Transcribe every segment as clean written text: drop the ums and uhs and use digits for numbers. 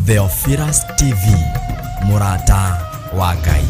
Theophilus TV, Murata wa Ngai.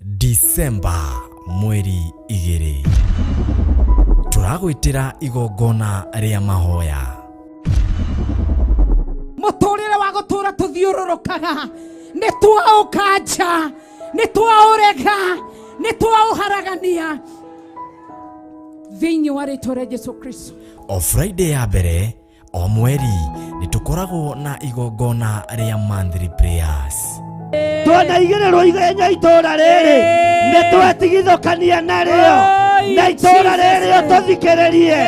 Disemba mweri 2 turagwitira igongona ria mahoya muturire wa gutura tuthiururukaga ni twaukanja ni twaurega ni twauharagania thiini wa ritwa ria Jesu Kristo. O Friday ya mbere o mweri ni tukoragwo na igongona ria monthly prayers. Twana igererwo igenya itora riri nitwetigithukania nario na itora riri tuthikiririe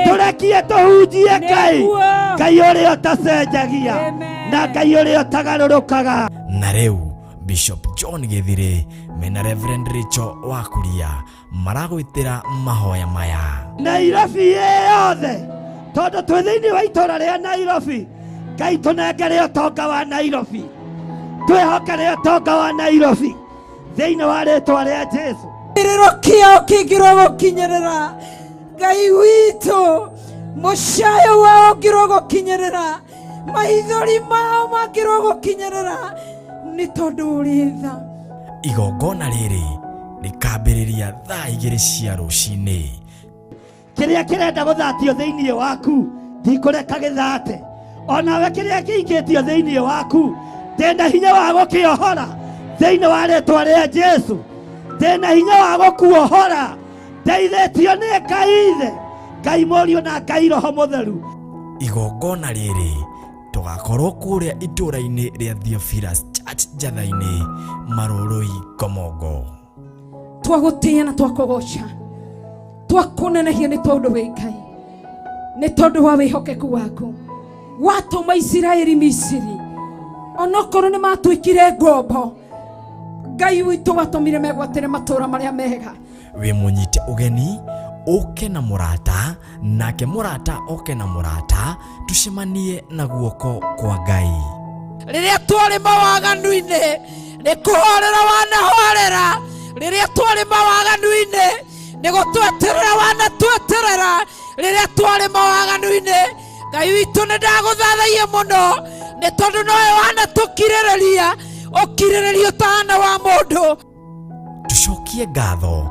turekie tuhunjie Ngai Ngai uria utacenjagia na Ngai uria utagarurukaga. Na riu Bishop John Githire mena Reverend Rachel Wakuria maragwitira mahoya maya Nairobi yothe tondu twi thiini wa itora ria Nairobi Ngai tunengere utonga wa Nairobi twihokere utonga wa Nairobi thiini wa ritwa ria Jesu. Iriro kio kingiro gukinyerera Ngai witu mushayo wao ngiro gukinyerera maithori mao mangiro gukinyerera ni tondu uritha. Igongona riri rikambiriria thaa 2 cia ruci-ini. Kiria kirenda guthatio thiini waku ndikureka githate onawe kiria kiikitio thiini waku ndenda hinya wa gukiohora thiini wa ritwa ria Jesu. Ndenda hinya wa gukuohora ndeithĩtio nĩ Ngai Ithe Ngai Mũriũ na Ngai Roho Mũtheru. Igongona riri tugakorwo kuria itura-ini ria Theophilus Church Njatha-ini Marũrũi Komongo. Twagutia na twakugoca twakunenehia ni tondu wi Ngai ni tondu wa wihokeku waku watuma Isiraeli Misiri onokorwo ni matwikire ngombo Ngai witu watumire megwatire matura maria mega. We munyite ugeni uke na Murata nake Murata oke na Murata tucemanie na guoko kwa Ngai. Riria twari mawaganu-ini ni kuhorera wanahorera riria twari mawaganu-ini ni gutweterera wanatweterera riria twari mawaganu-ini Ngai witu ni ndaguthathaia muno ni tondu nowe wanatukirĩrĩria ukirĩrĩrio tahana wa mundu. Tucokie ngatho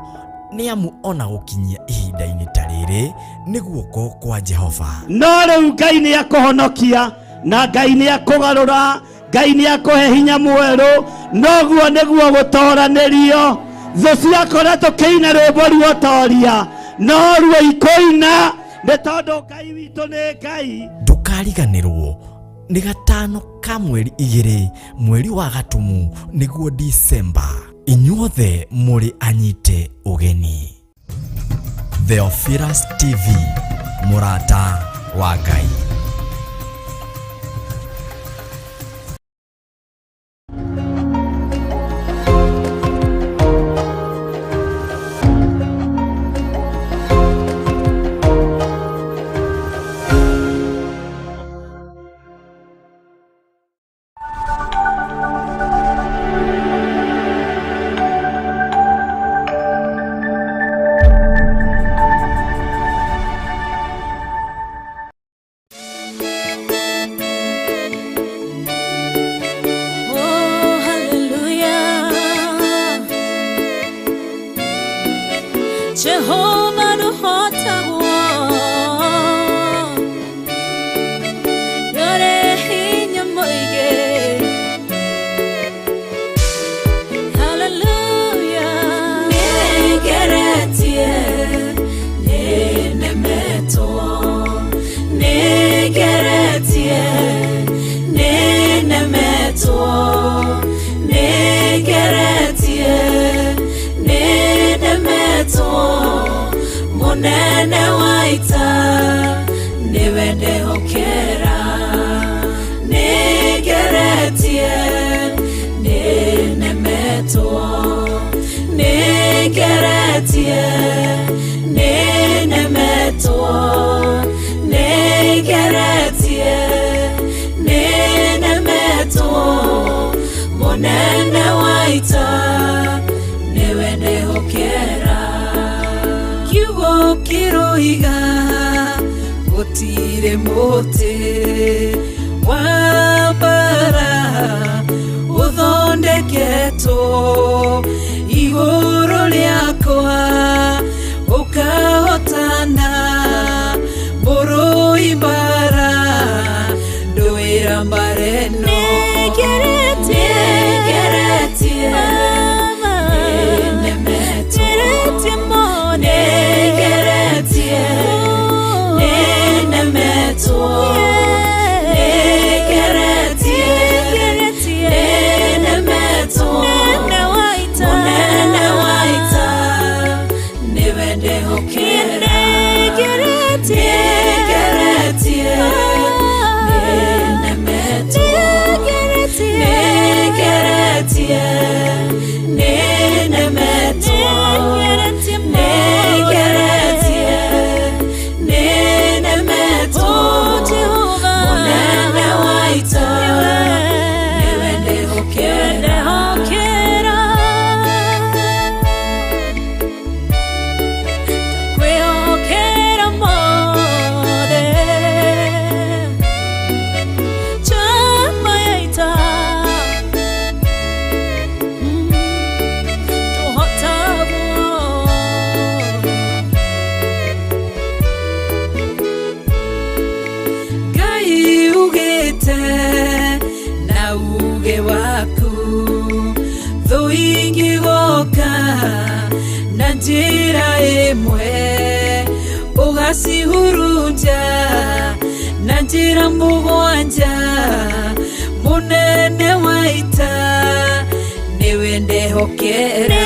ni amu ona gukinyia ihinda-ini ta riri ni guoko kwa Jehova. No riu Ngai ni akuhonokia na Ngai ni akugarura Ngai ni akuhe hinya mweru noguo niguo gutoranirio thu ciakora tukiina rwimbo ruotoria no ruo ikoina ni tondu Ngai witu ni Ngai. Ndukariganirwo ni gatano ka mweri 2 mweri wa Gatumu niguo Disemba. Inyuothe muri anyite ugeni. Theophilus TV, Murata wa Ngai. Jehovah no hotawo yore hinya moige hallelujah negeretie nenemeto negeretie nenemeto negeretie munene waita niwende hokera negeretie nenemeto negeretie nĩnemetwo nĩgeretie nĩnemetwo mũnene wa ita nĩwe ndĩhokera kiugo kĩroiga gũtirĩ mũtĩ wa mbara ũthondeketwo igũrũ rĩakwa ũkahotana mũrũi mbara ndũĩra mbareno njĩra ĩmwe ũgacihurunja na njĩra mũgwanja mũnene wa ita nĩwe ndehokera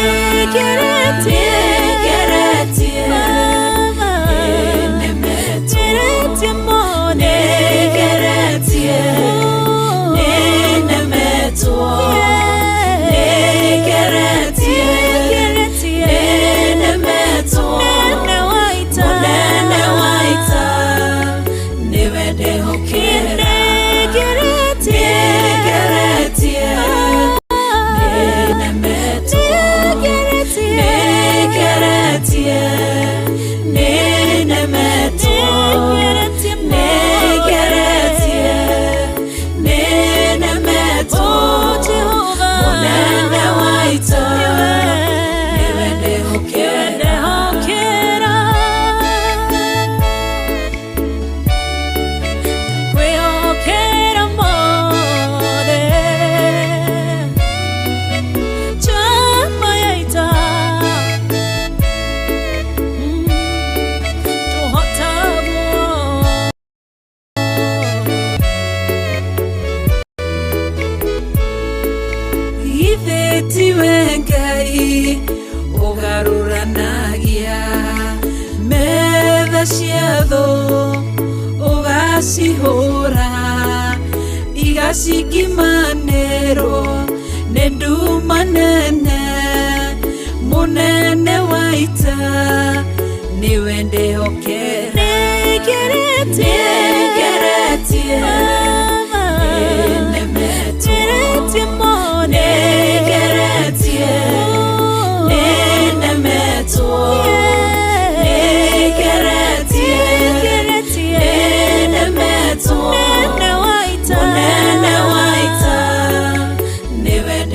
Sikimanero nedumanene munene waita niwe ndehokera Never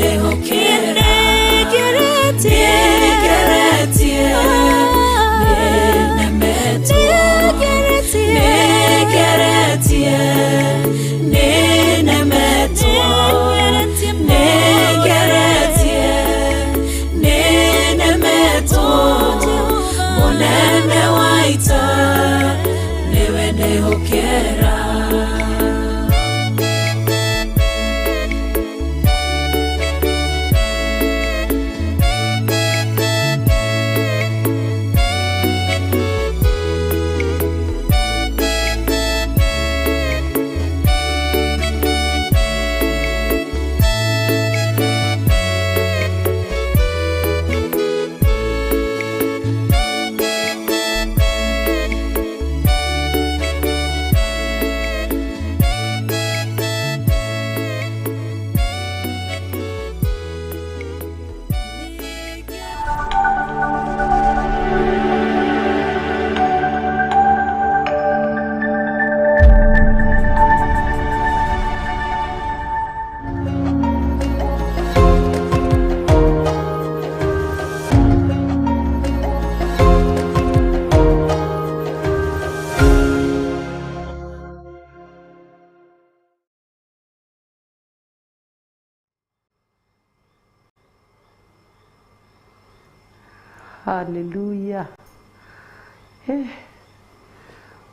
Hallelujah.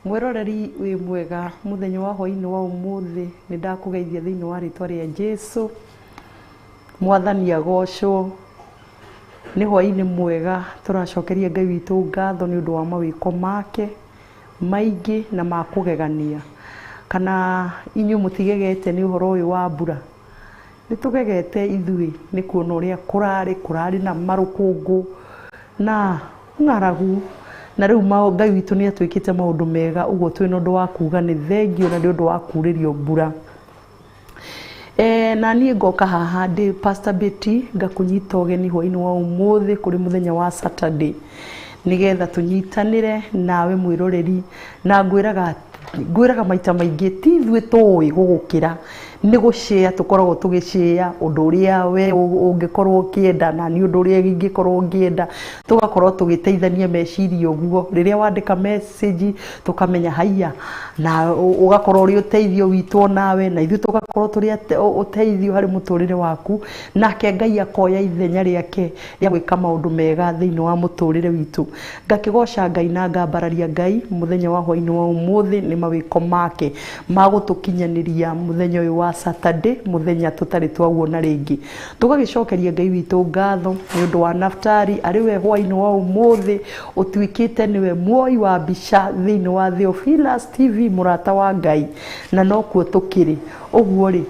Mwiroreri wi mwega muthenya wa hwa-ini wa umuthi ni ndakugeithia thiini wa ritwa ria Jesu. Mwathani agocwo. Ni hwa-ini mwega turacokeria Ngai witu ngatho ni undu wa mawiko make maingi na makugegania. Kana inyu mutigegete ni uhoro uyu wa mbura. Nitugegete ithui ni kuona uria kurari na marukungu na ng'aragu na riu Ngai witu ni atwikite maundu mega uguo twina undu wa kuga ni thengio na ni undu wa kuririo mbura. Na niĩ ngoka haha ndi Pastor Betty ngakunyita ũgeni hwa-ini wa umuthi kuri muthenya wa Saturday nigetha tunyitanire nawe mwiroreri na ngwiraga maita maingi ti ithuĩ tũĩ gũgũkĩra ni gushare tukoragwo tugishare undu uria we ungikorwo ukienda na ni undu uria ingikorwo ngienda tugakorwo tugiteithania meciria uguo riria wandika message tukamenya haiya na ugakorwo uri uteithio witu nawe na ithu tugakorwo turi uteithio hari muturire waku nake Ngai akoya ithenya riake ria gwika maundu mega thiini wa muturire witu ngakigoca Ngai na ngambararia Ngai muthenya wa hwa-ini wa umuthi ni mawiko make magutukinyaniria muthenya uyu wa Saturday muthenya tutari twawona ringi tugagicokeria Ngai witu ngatho ni undu wa Naftari ariwe hwa-ini wa umuthi utwikite niwe muoi wa bica thiini wa Theophilus TV Murata wa Ngai na no kuo tukiri uguo ri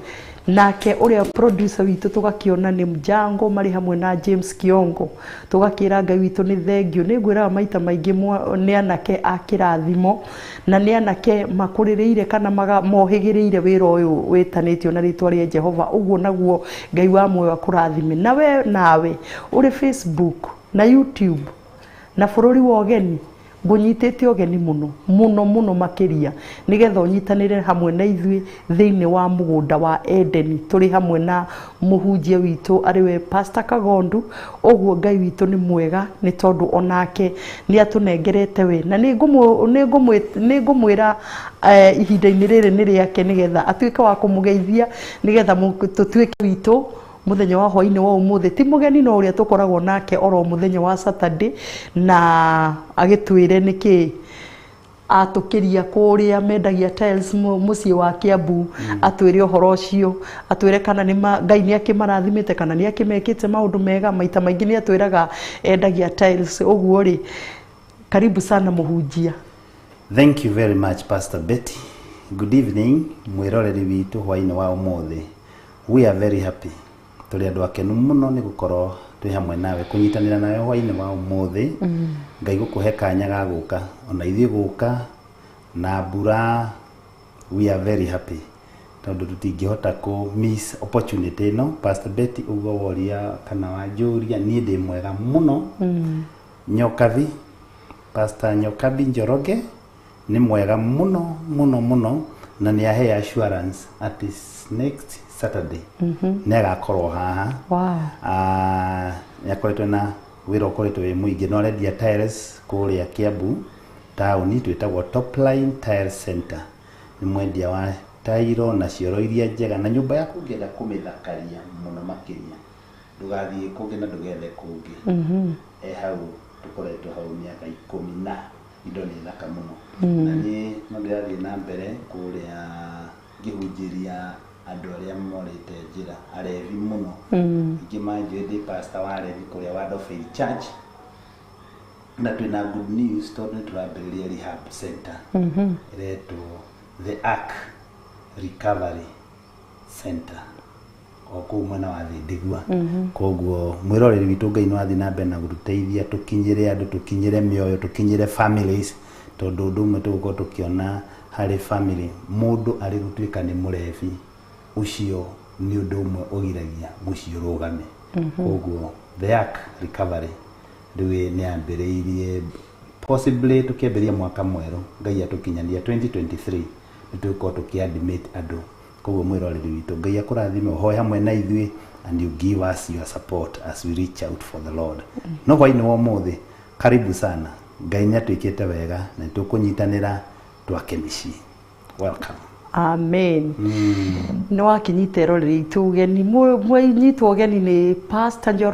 nake uria producer witu tugakiona ni Mjango mari hamwe na James Kiongo tugakira Ngai witu ni thengio ni ngwira maita maingi ni anake a Kũraathimwo na ni anake makuririire kana mohigiriire wira uyu witanitio na ritwa ria Jehova uguo naguo Ngai wa moyo akurathime nawe uri Facebook na YouTube na bururi wa ũgeni ngunyitete ũgeni muno makiria nigetha unyitanire hamwe na ithui thiini wa mugunda wa Eden turi hamwe na muhunjia witu ariwe Pastor Kagondu uguo Ngai witu ni mwega ni tondu onake ni atunengerete we na ni ngumwira ihinda-ini riri ni riake nigetha atuike wa kumugeithia nigetha tutuike witu muthenya wa hwa-ini wa umuthi ti mugeni no uria tukoragwo nake oro muthenya wa Saturday na agitwire niki atukiria kuria mendagia tiles mucii wa Kiambu atwire uhoro ucio atwire kana ni Ngai ni akimarathimite kana ni akimekite maundu mega maita maingi ni atwiraga endagia tiles uguo ri karibu sana muhunjia. Thank you very much Pastor Betty. Good evening mwiroreri witu hwa-ini wa umuthi. We are very happy tuli andu akenu muno ni gukorwo twi hamwe nawe kunyitanira nawe hwa-ini wa umuthi. Ngai gukuhe kanya ga guka ona ithi guka na mbura. We are very happy tondu tutingihota ku miss opportunity no. Pastor Betty ugo woria kana wanjuria ni ndi mwega muno. Nyokavi Pastor Nyokabi Njoroge ni mwega muno na ni ahe assurance at this next Saturday nega korwo haha. Wow. Yakoretwe na wira ukoretwe wi muingi no rendia tiles kuria Kiambu town twitagwo Top Line Tile Center ni mwendia wa tairo na cioro iria njega na nyumba yaku ungienda kumithakaria muno makiria ndugathie kungi na ndugethe kungi. Hau tukoretwo hau miaka 10 na indo ni thaka muno na ni no ndirathie na mbere kuria ngihunjiria andu aria morite njira arevi muno ingimanjire ndi pastor wa arevi kuria wa Faith Church na twina good news tondu turambiriria rehab center iretwo the Ark Recovery Center oku mwena wa Thindigua. Koguo mwiroreri witu Ngai no athi na mbere na gututeithia tukinyire andu tukinyire mioyo tukinyire families tondu undu umwe tugukorwo tukiona hari family mundu ari gutuika ni murevi ucio ni undu umwe ugiragia mucio rugame. Koguo the Ark Recovery riwe ni ambiriirie possibly tukiambiria mwaka mweru Ngai atukinyania 2023 nitukorwo tukiadmit andu. Koguo mwiroreri witu Ngai akurathime hoya hamwe na ithui and you give us your support as we reach out for the Lord. No hwa-ini wa umuthi karibu sana. Ngai ni atwikite wega na tukunyitanira twake micii. Welcome. Amen. Ni wakinyita roreri tu geni mwe nyitwo geni ni Pastor